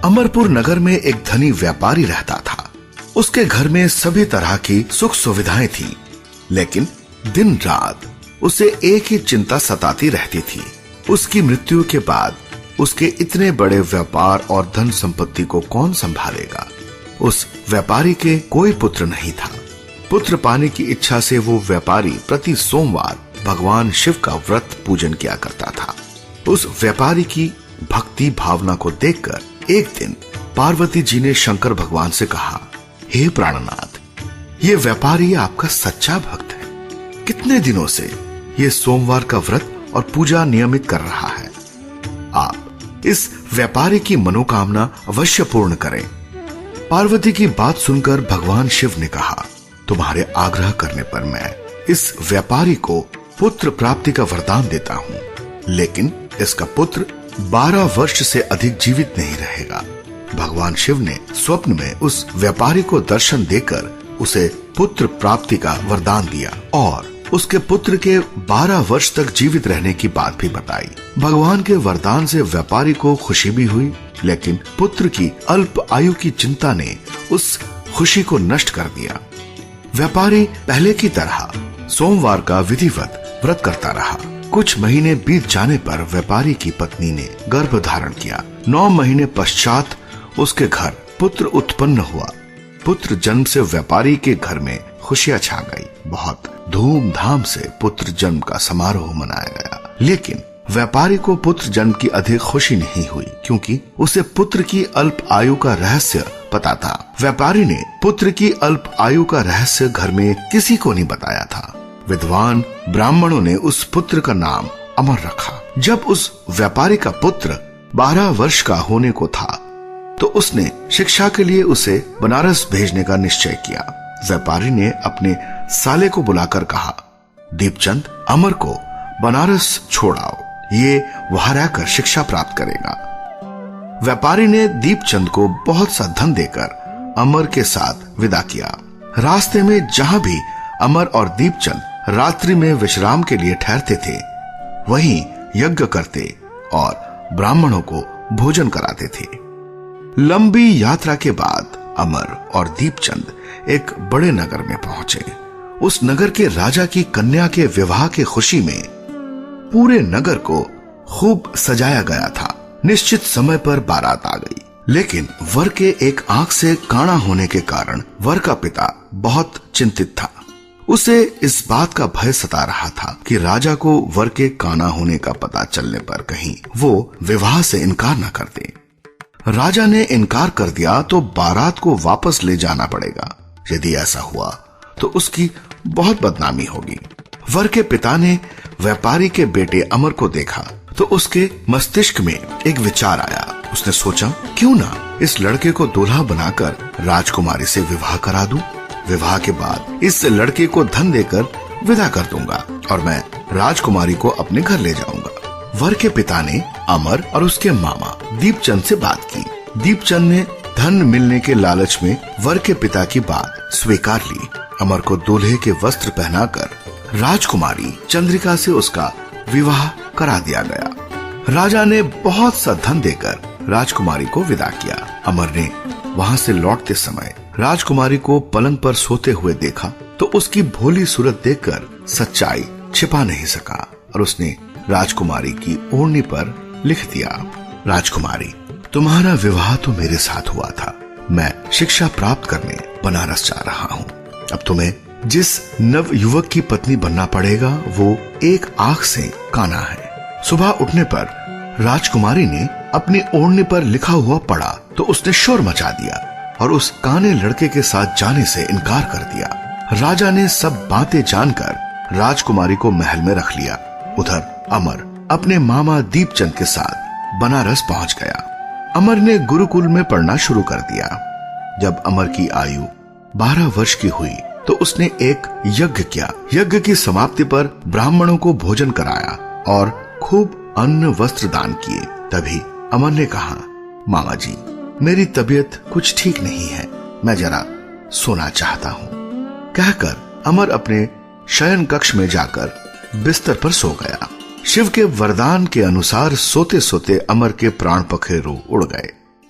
अमरपुर नगर में एक धनी व्यापारी रहता था। उसके घर में सभी तरह की सुख सुविधाएं थी, लेकिन दिन रात उसे एक ही चिंता सताती रहती थी। उसकी मृत्यु के बाद उसके इतने बड़े व्यापार और धन संपत्ति को कौन संभालेगा। उस व्यापारी के कोई पुत्र नहीं था। पुत्र पाने की इच्छा से वो व्यापारी प्रति सोमवार भगवान शिव का व्रत पूजन किया करता था। उस व्यापारी की भक्ति भावना को देखकर एक दिन पार्वती जी ने शंकर भगवान से कहा, हे प्राणनाथ, ये व्यापारी आपका सच्चा भक्त है। कितने दिनों से ये सोमवार का व्रत और पूजा नियमित कर रहा है। आप इस व्यापारी की मनोकामना अवश्य पूर्ण करें। पार्वती की बात सुनकर भगवान शिव ने कहा, तुम्हारे आग्रह करने पर मैं इस व्यापारी को पुत्र प्राप्ति का वरदान देता हूँ, लेकिन इसका पुत्र 12 वर्ष से अधिक जीवित नहीं रहेगा। भगवान शिव ने स्वप्न में उस व्यापारी को दर्शन देकर उसे पुत्र प्राप्ति का वरदान दिया और उसके पुत्र के 12 वर्ष तक जीवित रहने की बात भी बताई। भगवान के वरदान से व्यापारी को खुशी भी हुई, लेकिन पुत्र की अल्प आयु की चिंता ने उस खुशी को नष्ट कर दिया। व्यापारी पहले की तरह सोमवार का विधिवत व्रत करता रहा। कुछ महीने बीत जाने पर व्यापारी की पत्नी ने गर्भ धारण किया। 9 महीने पश्चात उसके घर पुत्र उत्पन्न हुआ। पुत्र जन्म से व्यापारी के घर में खुशियां छा गई। बहुत धूमधाम से पुत्र जन्म का समारोह मनाया गया, लेकिन व्यापारी को पुत्र जन्म की अधिक खुशी नहीं हुई, क्योंकि उसे पुत्र की अल्प आयु का रहस्य पता था। व्यापारी ने पुत्र की अल्प आयु का रहस्य घर में किसी को नहीं बताया था। विद्वान ब्राह्मणों ने उस पुत्र का नाम अमर रखा। जब उस व्यापारी का पुत्र 12 वर्ष का होने को था, तो उसने शिक्षा के लिए उसे बनारस भेजने का निश्चय किया। व्यापारी ने अपने साले को बुलाकर कहा, दीपचंद, अमर को बनारस छोड़ाओ, ये वहां रहकर शिक्षा प्राप्त करेगा। व्यापारी ने दीपचंद को बहुत सा धन देकर अमर के साथ विदा किया। रास्ते में जहां भी अमर और दीपचंद रात्रि में विश्राम के लिए ठहरते थे, वहीं यज्ञ करते और ब्राह्मणों को भोजन कराते थे। लंबी यात्रा के बाद अमर और दीपचंद एक बड़े नगर में पहुंचे। उस नगर के राजा की कन्या के विवाह की खुशी में पूरे नगर को खूब सजाया गया था। निश्चित समय पर बारात आ गई, लेकिन वर के एक आंख से काना होने के कारण वर का पिता बहुत चिंतित था। उसे इस बात का भय सता रहा था कि राजा को वर के काना होने का पता चलने पर कहीं वो विवाह से इनकार न कर दे। राजा ने इनकार कर दिया तो बारात को वापस ले जाना पड़ेगा। यदि ऐसा हुआ तो उसकी बहुत बदनामी होगी। वर के पिता ने व्यापारी के बेटे अमर को देखा तो उसके मस्तिष्क में एक विचार आया। उसने सोचा, क्यों ना इस लड़के को दूल्हा बनाकर राजकुमारी से विवाह करा दूं। विवाह के बाद इस लड़के को धन देकर विदा कर दूंगा और मैं राजकुमारी को अपने घर ले जाऊंगा। वर के पिता ने अमर और उसके मामा दीपचंद से बात की। दीपचंद ने धन मिलने के लालच में वर के पिता की बात स्वीकार ली। अमर को दूल्हे के वस्त्र पहनाकर राजकुमारी चंद्रिका से उसका विवाह करा दिया गया। राजा ने बहुत सा धन देकर राजकुमारी को विदा किया। अमर ने वहां से लौटते समय राजकुमारी को पलंग पर सोते हुए देखा तो उसकी भोली सूरत देखकर सच्चाई छिपा नहीं सका और उसने राजकुमारी की ओढ़नी पर लिख दिया, राजकुमारी, तुम्हारा विवाह तो मेरे साथ हुआ था। मैं शिक्षा प्राप्त करने बनारस जा रहा हूँ। अब तुम्हें जिस नव युवक की पत्नी बनना पड़ेगा वो एक आंख से काना है। सुबह उठने पर राजकुमारी ने अपनी ओढ़नी पर लिखा हुआ पढ़ा तो उसने शोर मचा दिया और उस काने लड़के के साथ जाने से इनकार कर दिया। राजा ने सब बातें जानकर राजकुमारी को महल में रख लिया। उधर अमर अपने मामा दीपचंद के साथ बनारस पहुंच गया। अमर ने गुरुकुल में पढ़ना शुरू कर दिया। जब अमर की आयु 12 वर्ष की हुई तो उसने एक यज्ञ किया। यज्ञ की समाप्ति पर ब्राह्मणों को भोजन कराया और खूब अन्न वस्त्र दान किए। तभी अमर ने कहा, मामा जी, मेरी तबीयत कुछ ठीक नहीं है, मैं जरा सोना चाहता हूँ। कहकर अमर अपने शयन कक्ष में जाकर बिस्तर पर सो गया। शिव के वरदान के अनुसार सोते सोते अमर के प्राण पखेरु उड़ गए।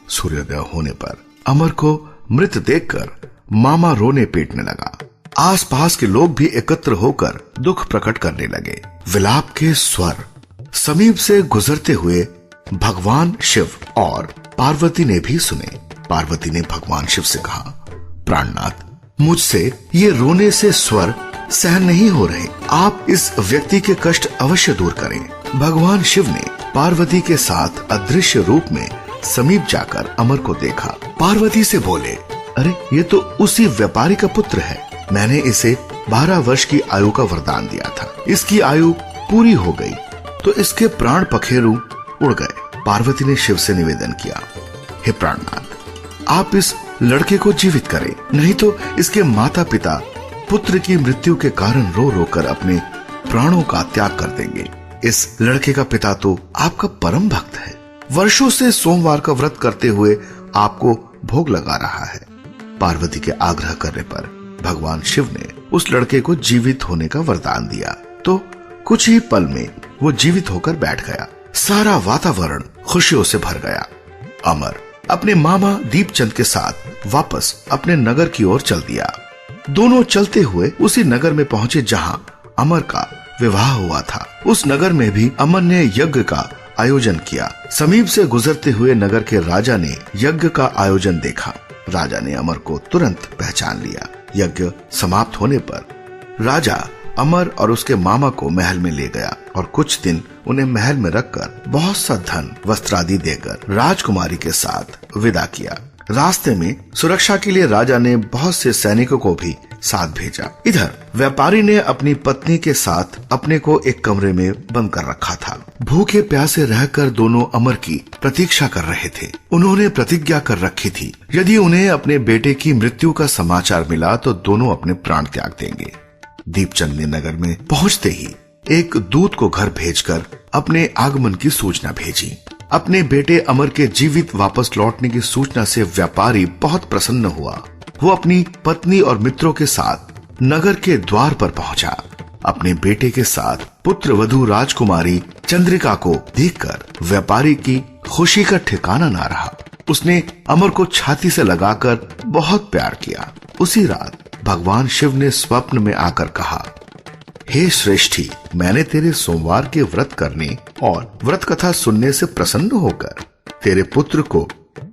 सूर्योदय होने पर अमर को मृत देखकर मामा रोने पीटने लगा। आसपास के लोग भी एकत्र होकर दुख प्रकट करने लगे। विलाप के स्वर समीप से गुजरते हुए भगवान शिव और पार्वती ने भी सुने। पार्वती ने भगवान शिव से कहा, प्राणनाथ, मुझसे ये रोने से स्वर सहन नहीं हो रहे, आप इस व्यक्ति के कष्ट अवश्य दूर करें। भगवान शिव ने पार्वती के साथ अदृश्य रूप में समीप जाकर अमर को देखा। पार्वती से बोले, अरे ये तो उसी व्यापारी का पुत्र है। मैंने इसे 12 वर्ष की आयु का वरदान दिया था। इसकी आयु पूरी हो गई तो इसके प्राण पखेरु उड़ गए। पार्वती ने शिव से निवेदन किया, हे प्राणनाथ, आप इस लड़के को जीवित करें, नहीं तो इसके माता पिता पुत्र की मृत्यु के कारण रो रो कर अपने प्राणों का त्याग कर देंगे। इस लड़के का पिता तो आपका परम भक्त है, वर्षों से सोमवार का व्रत करते हुए आपको भोग लगा रहा है। पार्वती के आग्रह करने पर भगवान शिव ने उस लड़के को जीवित होने का वरदान दिया तो कुछ ही पल में वो जीवित होकर बैठ गया। सारा वातावरण खुशियों से भर गया। अमर अपने मामा दीपचंद के साथ वापस अपने नगर की ओर चल दिया। दोनों चलते हुए उसी नगर में पहुंचे जहां अमर का विवाह हुआ था। उस नगर में भी अमर ने यज्ञ का आयोजन किया। समीप से गुजरते हुए नगर के राजा ने यज्ञ का आयोजन देखा। राजा ने अमर को तुरंत पहचान लिया। यज्ञ समाप्त होने पर राजा अमर और उसके मामा को महल में ले गया और कुछ दिन उन्हें महल में रखकर बहुत सा धन वस्त्र आदि देकर राजकुमारी के साथ विदा किया। रास्ते में सुरक्षा के लिए राजा ने बहुत से सैनिकों को भी साथ भेजा। इधर व्यापारी ने अपनी पत्नी के साथ अपने को एक कमरे में बंद कर रखा था। भूखे प्यासे रहकर दोनों अमर की प्रतीक्षा कर रहे थे। उन्होंने प्रतिज्ञा कर रखी थी, यदि उन्हें अपने बेटे की मृत्यु का समाचार मिला तो दोनों अपने प्राण त्याग देंगे। दीपचंद ने नगर में पहुंचते ही एक दूत को घर भेजकर अपने आगमन की सूचना भेजी। अपने बेटे अमर के जीवित वापस लौटने की सूचना से व्यापारी बहुत प्रसन्न हुआ। वो अपनी पत्नी और मित्रों के साथ नगर के द्वार पर पहुंचा। अपने बेटे के साथ पुत्र वधू राजकुमारी चंद्रिका को देखकर व्यापारी की खुशी का ठिकाना ना रहा। उसने अमर को छाती से लगाकर बहुत प्यार किया। उसी रात भगवान शिव ने स्वप्न में आकर कहा, हे श्रेष्ठी, मैंने तेरे सोमवार के व्रत करने और व्रत कथा सुनने से प्रसन्न होकर तेरे पुत्र को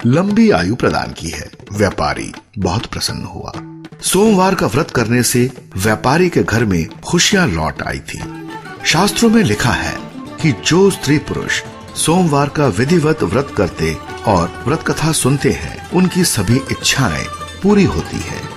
लंबी आयु प्रदान की है। व्यापारी बहुत प्रसन्न हुआ। सोमवार का व्रत करने से व्यापारी के घर में खुशियां लौट आई थी। शास्त्रों में लिखा है कि जो स्त्री पुरुष सोमवार का विधिवत व्रत करते और व्रत कथा सुनते हैं, उनकी सभी इच्छाएं पूरी होती है।